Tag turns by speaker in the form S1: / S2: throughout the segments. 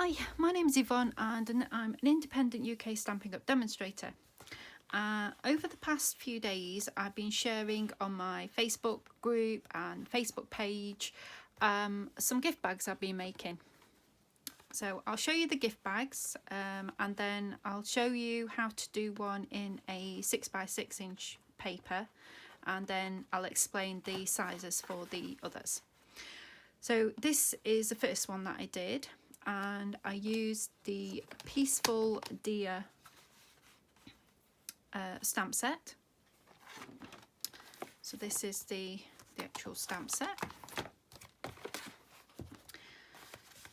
S1: Hi, my name is Yvonne and I'm an independent UK Stampin' Up demonstrator. Over the past few days I've been sharing on my Facebook group and Facebook page some gift bags I've been making. So I'll show you the gift bags and then I'll show you how to do one in a 6x6 inch paper, and then I'll explain the sizes for the others. So this is the first one that I did, and I used the Peaceful Deer stamp set. So this is the actual stamp set,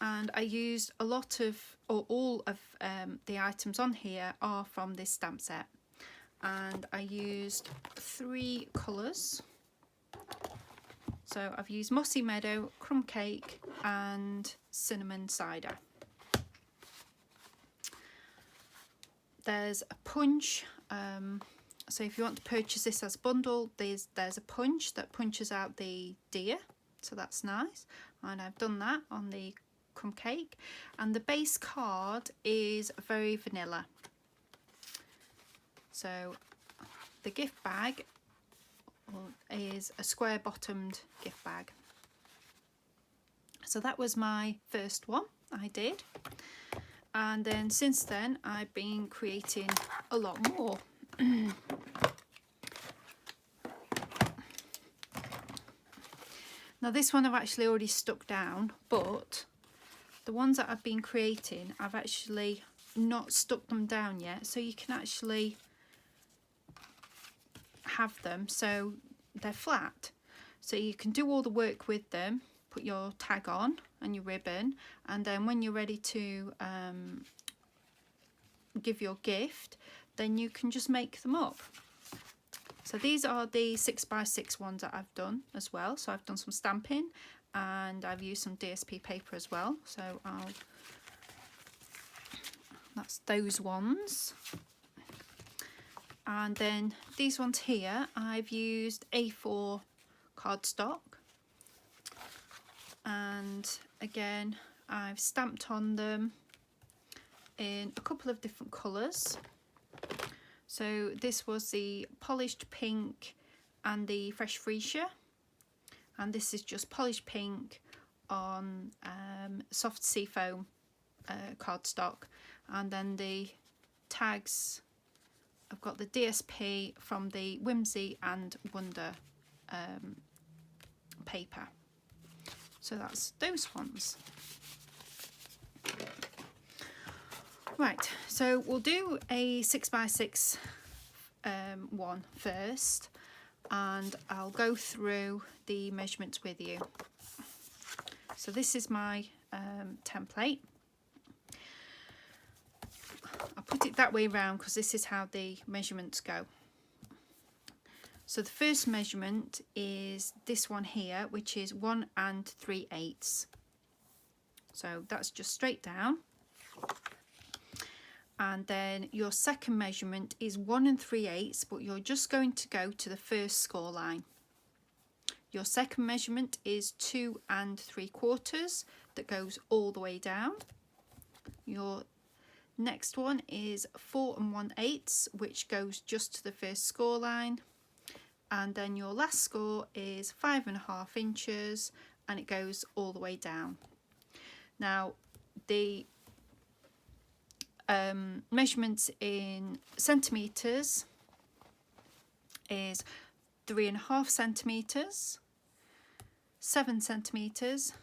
S1: and I used a lot of, or all of the items on here are from this stamp set, and I used 3 colours. So I've used Mossy Meadow, Crumb Cake and Cinnamon Cider. There's a punch, so if you want to purchase this as a bundle, there's a punch that punches out the deer, so that's nice, and I've done that on the Crumb Cake. And the base card is very vanilla. So the gift bag is a square bottomed gift bag. So that was my first one I did, and then since then I've been creating a lot more. Now this one I've actually already stuck down, but the ones that I've been creating I've actually not stuck them down yet, so you can actually have them so they're flat, so you can do all the work with them, put your tag on and your ribbon, and then when you're ready to give your gift, then you can just make them up. So these are the 6x6 ones that I've done as well. So I've done some stamping and I've used some DSP paper as well, so that's those ones. And then these ones here, I've used A4 cardstock, and again I've stamped on them in a couple of different colours. So this was the polished pink and the fresh freesia, and this is just polished pink on soft seafoam cardstock, and then the tags, I've got the DSP from the Whimsy and Wonder paper. So that's those ones. Right, so we'll do a 6x6 one first, and I'll go through the measurements with you. So this is my template. I'll put it that way around because this is how the measurements go. So the first measurement is this one here, which is 1 3/8. So that's just straight down. And then your second measurement is 1 3/8, but you're just going to go to the first score line. Your second measurement is 2 3/4 that goes all the way down. Your next one is 4 1/8, which goes just to the first score line, and then your last score is 5.5 inches, and it goes all the way down. Now the measurements in centimetres is 3.5 centimetres, 7 centimetres,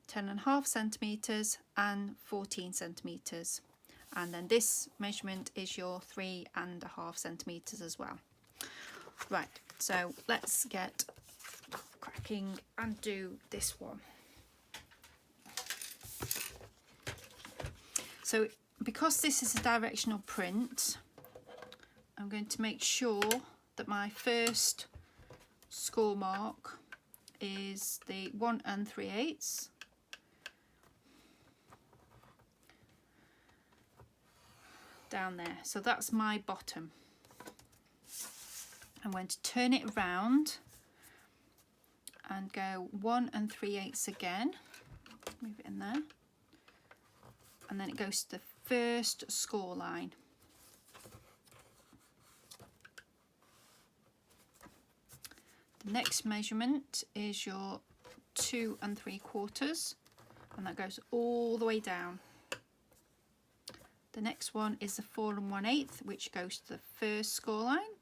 S1: 10.5 centimetres and 14 centimetres. And then this measurement is your 3.5 centimetres as well. Right, so let's get cracking and do this one. So because this is a directional print, I'm going to make sure that my first score mark is the 1 3/8. Down there, so that's my bottom. I'm going to turn it around and go 1 3/8 again, move it in there, and then it goes to the first score line. The next measurement is your 2 3/4, and that goes all the way down. The next one is the 4 1/8, which goes to the first score line.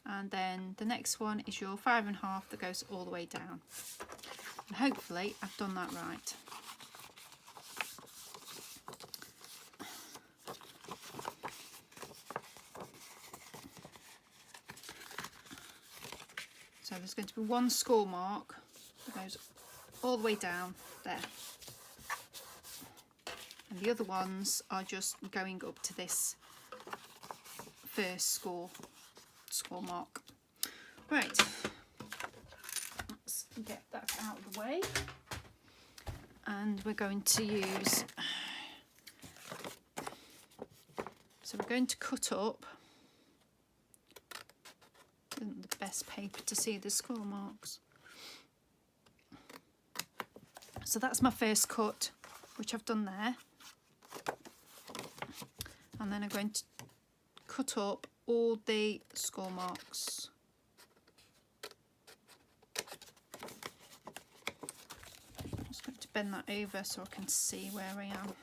S1: And then the next one is your 5 1/2 that goes all the way down. And hopefully I've done that right. So there's going to be one score mark that goes all the way down there. And the other ones are just going up to this first score mark. Right, let's get that out of the way. And we're going to use, so we're going to cut up, isn't the best paper to see the score marks. So that's my first cut, which I've done there. And then I'm going to cut up all the score marks. I'm just going to bend that over so I can see where I am.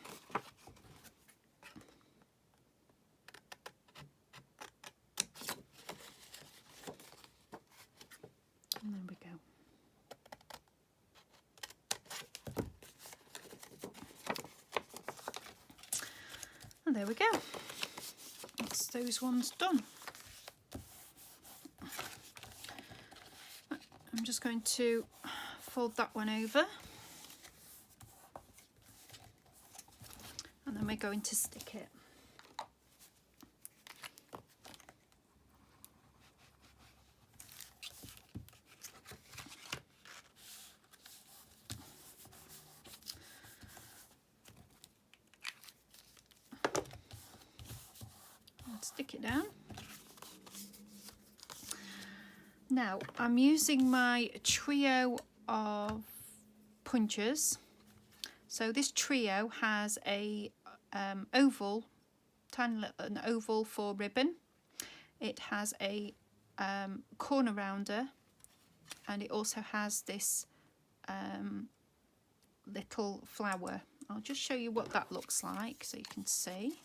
S1: And there we go. And there we go. That's those ones done. I'm just going to fold that one over, and then we're going to stick it. Stick it down. Now I'm using my trio of punches. So this trio has a oval, an oval for ribbon. It has a corner rounder, and it also has this little flower. I'll just show you what that looks like so you can see.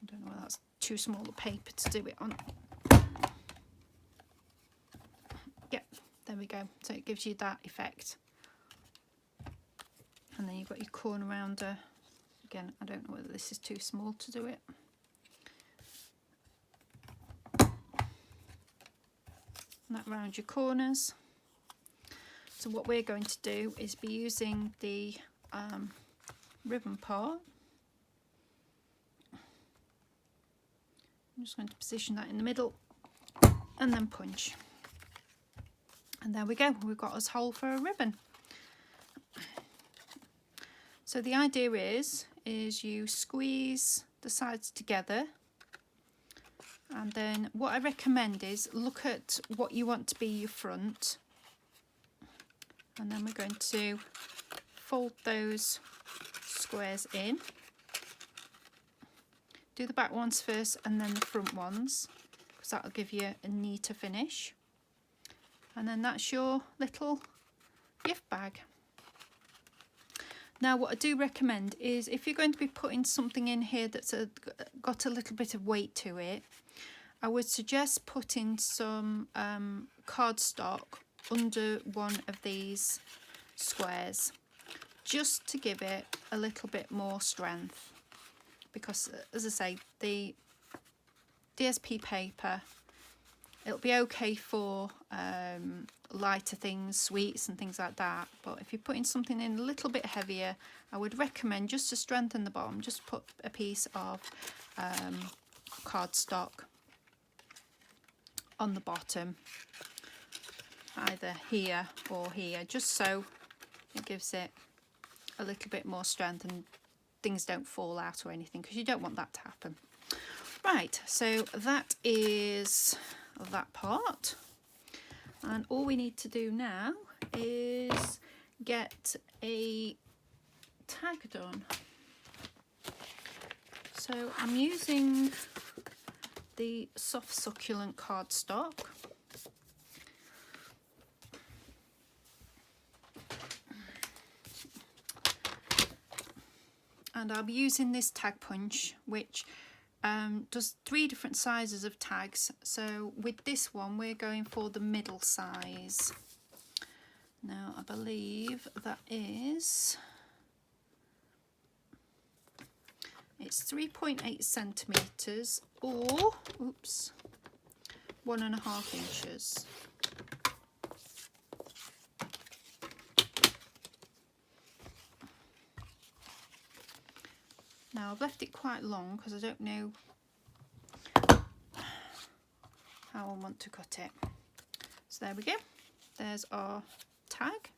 S1: I don't know whether that's too small a paper to do it on. Yep, there we go. So it gives you that effect. And then you've got your corner rounder. Again, I don't know whether this is too small to do it. And that rounds your corners. So what we're going to do is be using the ribbon part. I'm just going to position that in the middle and then punch. And there we go, we've got us hole for a ribbon. So the idea is you squeeze the sides together, and then what I recommend is look at what you want to be your front, and then we're going to fold those squares in. Do the back ones first and then the front ones, because that'll give you a neater finish. And then that's your little gift bag. Now what I do recommend is if you're going to be putting something in here that's got a little bit of weight to it, I would suggest putting some cardstock under one of these squares, just to give it a little bit more strength. Because as I say, the DSP paper, it'll be okay for lighter things, sweets and things like that, but if you're putting something in a little bit heavier, I would recommend, just to strengthen the bottom, just put a piece of cardstock on the bottom, either here or here, just so it gives it a little bit more strength and things don't fall out or anything, because you don't want that to happen. Right, so that is that part, and all we need to do now is get a tag done. So I'm using the soft succulent cardstock. And I'll be using this tag punch, which does 3 different sizes of tags. So with this one, we're going for the middle size. Now, I believe that is, it's 3.8 centimetres or, oops, 1.5 inches. Now I've left it quite long because I don't know how I want to cut it. So there we go. There's our tag.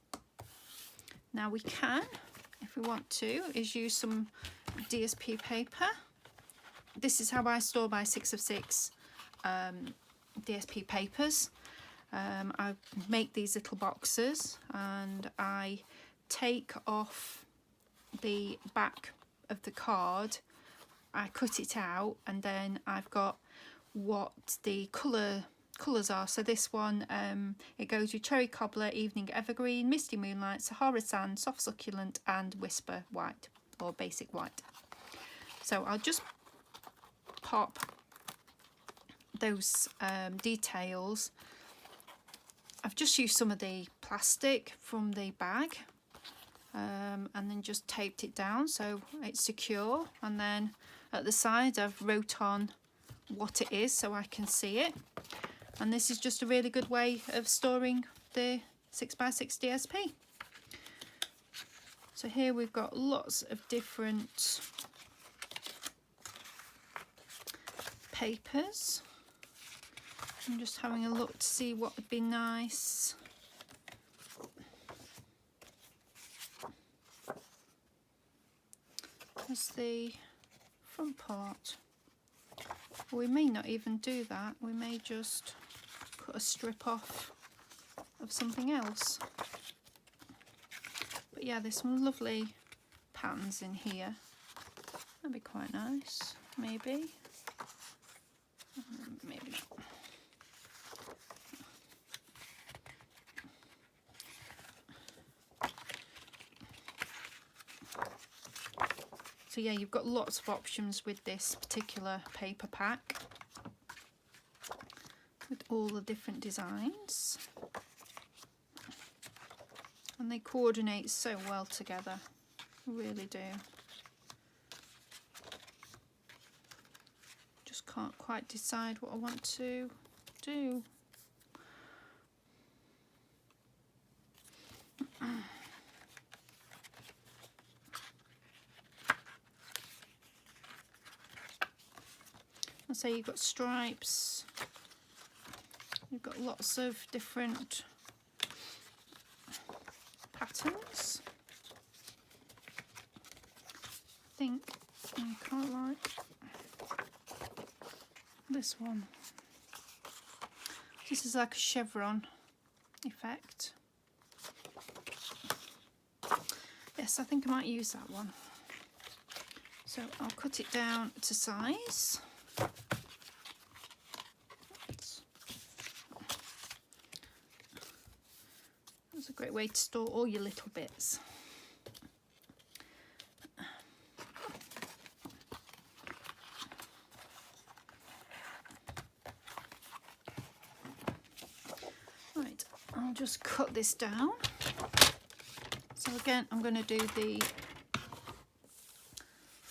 S1: Now we can, if we want to, is use some DSP paper. This is how I store my 6 of 6 DSP papers. I make these little boxes and I take off the back of the card, I cut it out, and then I've got what the colours are. So this one, it goes with cherry cobbler, evening evergreen, misty moonlight, Sahara sand, soft succulent, and whisper white or basic white. So I'll just pop those details. I've just used some of the plastic from the bag. And then just taped it down so it's secure, and then at the side I've wrote on what it is so I can see it, and this is just a really good way of storing the 6x6 DSP. So here we've got lots of different papers. I'm just having a look to see what would be nice. As the front part. We may not even do that. We may just cut a strip off of something else. But yeah, there's some lovely patterns in here. That'd be quite nice. Maybe. Maybe not. So yeah, you've got lots of options with this particular paper pack with all the different designs, and they coordinate so well together, really do. Just can't quite decide what I want to do. So you've got stripes, you've got lots of different patterns. I think I quite like this one. This is like a chevron effect. Yes, I think I might use that one. So I'll cut it down to size. That's a great way to store all your little bits. Right, I'll just cut this down. So again, I'm going to do the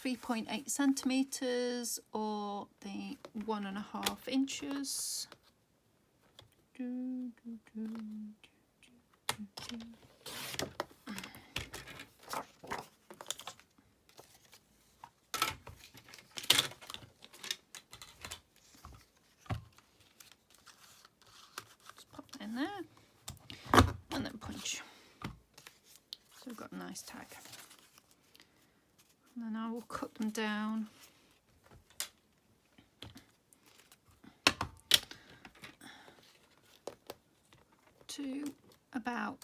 S1: 3.8 centimeters or the 1.5 inches. Just pop that in there and then punch. So we've got a nice tag. And then I will cut them down to about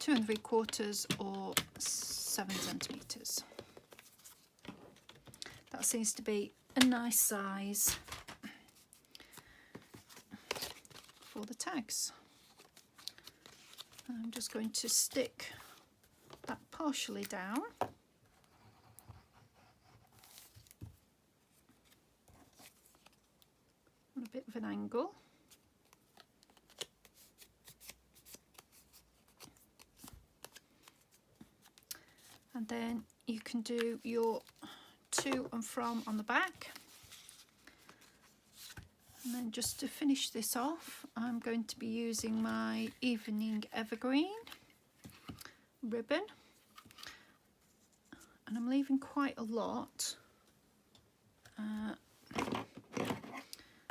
S1: 2 3/4 or 7 centimetres. That seems to be a nice size for the tags. I'm just going to stick that partially down. On a bit of an angle. And then you can do your to and from on the back. And then just to finish this off, I'm going to be using my Evening Evergreen ribbon. And I'm leaving quite a lot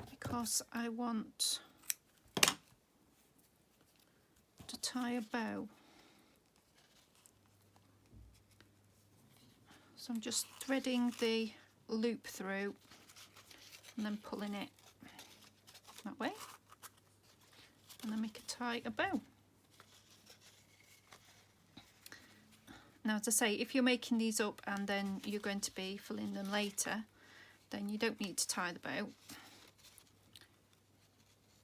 S1: because I want to tie a bow. So I'm just threading the loop through and then pulling it that way, and then we can tie a bow. Now, as I say, if you're making these up and then you're going to be filling them later, then you don't need to tie the bow.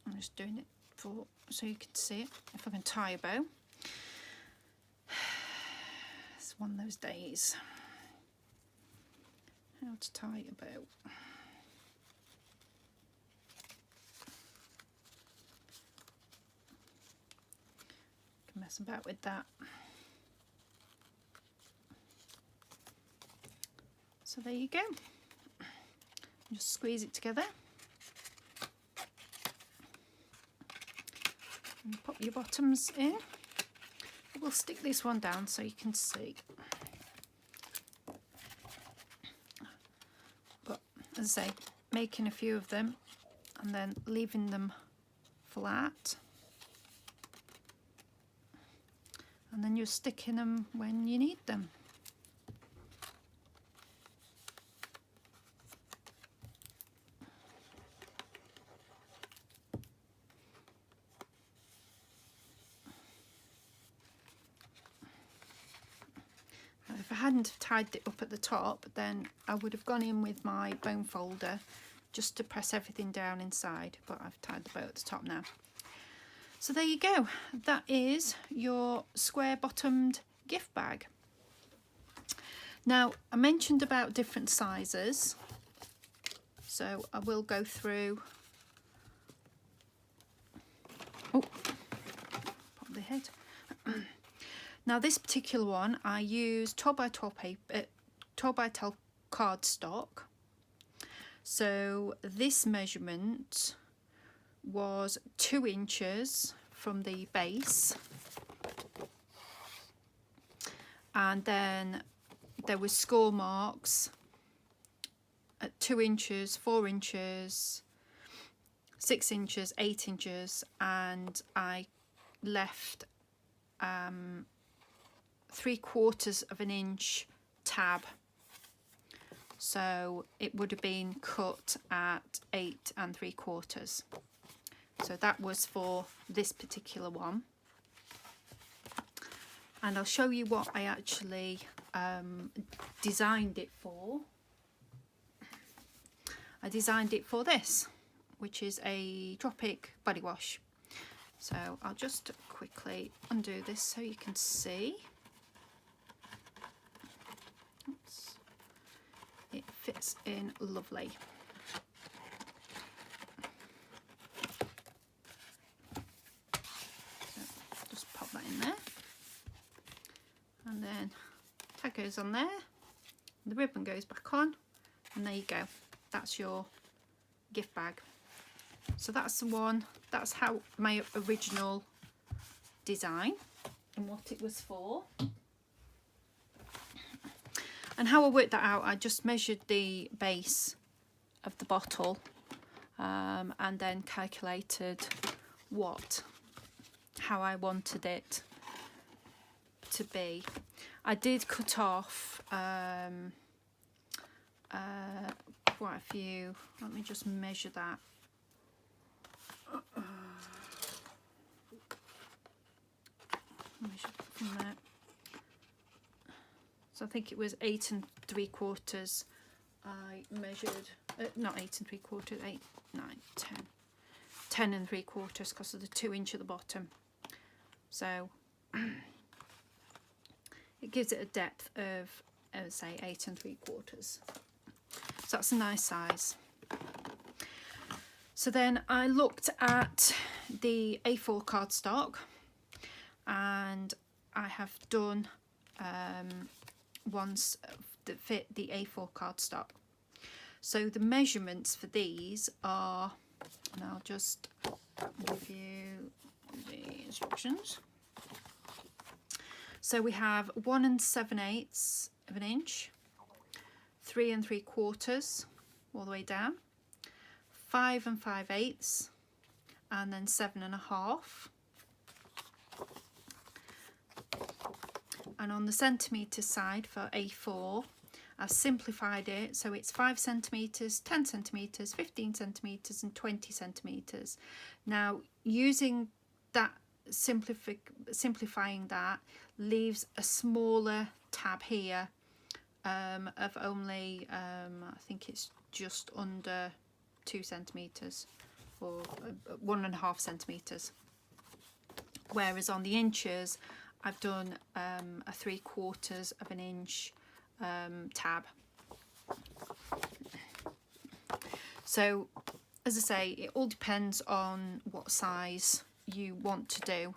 S1: I'm just doing it so you can see it. If I can tie a bow, it's one of those days. How to tie a bow. Can mess about with that. So there you go. Just squeeze it together. And pop your bottoms in. We'll stick this one down so you can see. But as I say, making a few of them and then leaving them flat. And then you're sticking them when you need them. If I hadn't tied it up at the top, then I would have gone in with my bone folder just to press everything down inside, but I've tied the bow at the top now. So there you go, that is your square bottomed gift bag. Now, I mentioned about different sizes, so I will go through. Oh, pop the head. Now this particular one, I used 12 by 12 paper, 12 by 12 cardstock. So this measurement was 2 inches from the base, and then there were score marks at 2 inches, 4 inches, 6 inches, 8 inches, and I left 3/4 of an inch tab, so it would have been cut at 8 3/4. So that was for this particular one, and I'll show you what I actually designed it for. I designed it for this, which is a Tropic body wash. So I'll just quickly undo this so you can see. Oops. It fits in lovely. So just pop that in there, and then tag goes on there, the ribbon goes back on, and there you go. That's your gift bag. So that's the one, that's how my original design and what it was for. And how I worked that out, I just measured the base of the bottle and then calculated how I wanted it to be. I did cut off quite a few. Let me just measure that. Measure in there. So I think it was 8 3/4. I measured, not 8 3/4, 8, 9, 10. 10 3/4 because of the 2 inch at the bottom. So it gives it a depth of, I would say, 8 3/4. So that's a nice size. So then I looked at the A4 cardstock, and I have done ones that fit the A4 cardstock. So the measurements for these are, and I'll just give you the instructions. So we have 1 7/8 of an inch, 3 3/4 all the way down, 5 5/8, and then 7 1/2. And on the centimetre side for A4, I've simplified it so it's 5 centimetres, 10 centimetres, 15 centimetres and 20 centimetres. Now using that, simplifying that leaves a smaller tab here of only, I think it's just under 2 centimetres or 1.5 centimetres. Whereas on the inches, I've done a 3/4 of an inch tab. So as I say, it all depends on what size you want to do,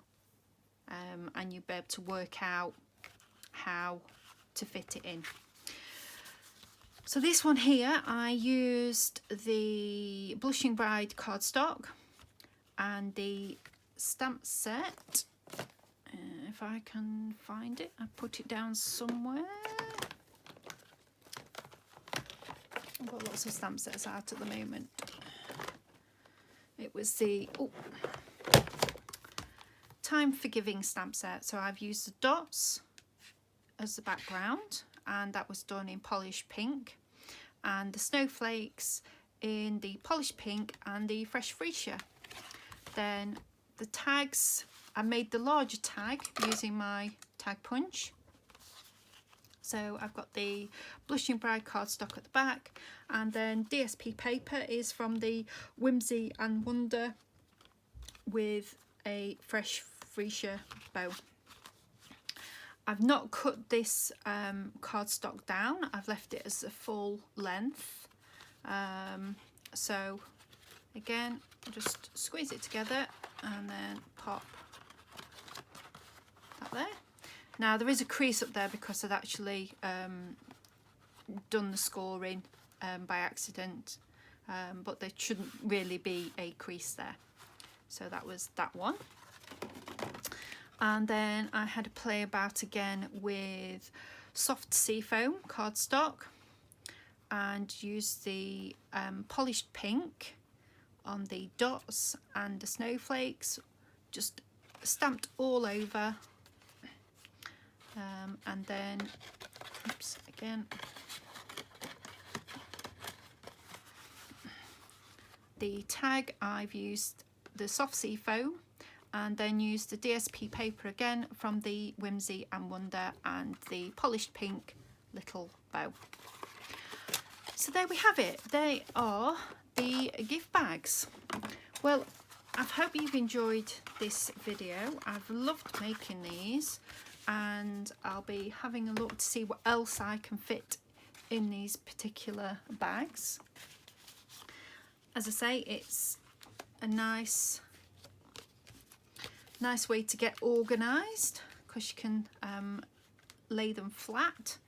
S1: and you'll be able to work out how to fit it in. So this one here, I used the Blushing Bride cardstock and the stamp set. If I can find it, I put it down somewhere. I've got lots of stamp sets out at the moment. It was the Time for Giving stamp set. So I've used the dots as the background, and that was done in polished pink, and the snowflakes in the polished pink and the fresh freesia. Then the tags, I made the larger tag using my tag punch. So I've got the Blushing Bride cardstock at the back, and then DSP paper is from the Whimsy and Wonder with a fresh freesia bow. I've not cut this cardstock down, I've left it as a full length. So again, just squeeze it together and then pop that there. Now there is a crease up there because I'd actually done the scoring by accident, but there shouldn't really be a crease there. So that was that one. And then I had to play about again with soft seafoam cardstock and use the polished pink on the dots and the snowflakes, just stamped all over. And then, oops, again, the tag, I've used the soft seafoam and then used the DSP paper again from the Whimsy and Wonder and the polished pink little bow. So there we have it. They are the gift bags. Well, I hope you've enjoyed this video. I've loved making these, and I'll be having a look to see what else I can fit in these particular bags. As I say, it's a nice way to get organised because you can lay them flat,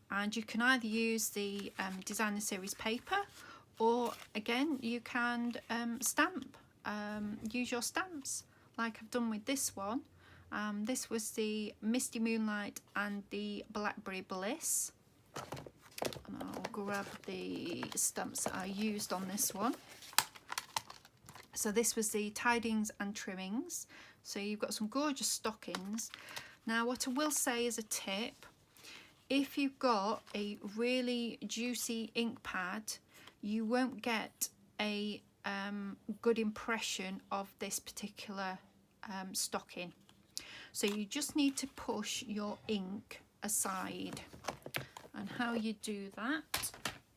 S1: and you can either use the designer series paper, or again you can stamp, use your stamps like I've done with this one. This was the Misty Moonlight and the Blackberry Bliss, and I'll grab the stamps that I used on this one. So this was the Tidings and Trimmings. So you've got some gorgeous stockings. Now what I will say as a tip, if you've got a really juicy ink pad, you won't get a good impression of this particular stocking. So you just need to push your ink aside, and how you do that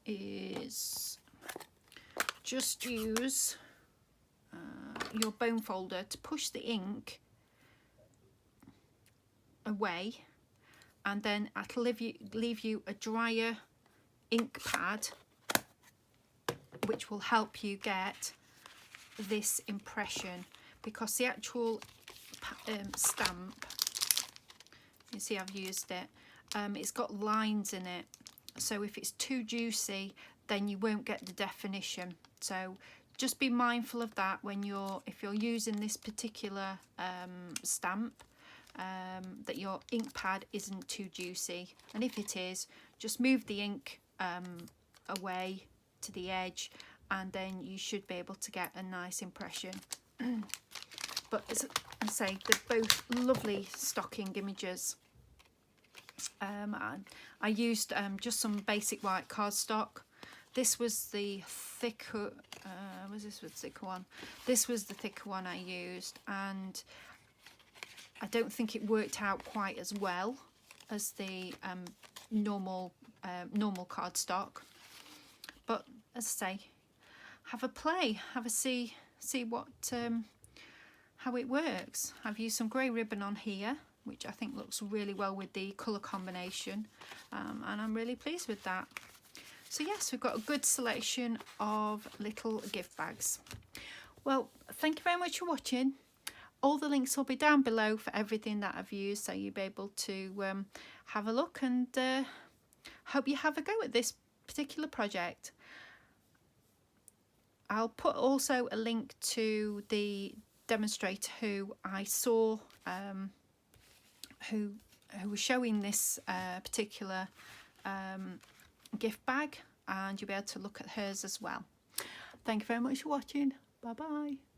S1: is just use your bone folder to push the ink away, and then I'll leave you a drier ink pad which will help you get this impression, because the actual stamp, you see I've used it, it's got lines in it, so if it's too juicy then you won't get the definition. So just be mindful of that when if you're using this particular stamp, that your ink pad isn't too juicy, and if it is, just move the ink away to the edge, and then you should be able to get a nice impression. But as I say, they're both lovely stocking images. I used just some basic white cardstock. This was the thicker, this was the thicker one? This was the thicker one I used, and I don't think it worked out quite as well as the normal cardstock. But as I say, have a play, have a see what how it works. I've used some grey ribbon on here, which I think looks really well with the colour combination, and I'm really pleased with that. So yes, we've got a good selection of little gift bags. Well, thank you very much for watching. All the links will be down below for everything that I've used, so you'll be able to have a look, and hope you have a go at this particular project. I'll put also a link to the demonstrator who I saw, who was showing this particular gift bag, and you'll be able to look at hers as well. Thank you very much for watching. Bye bye.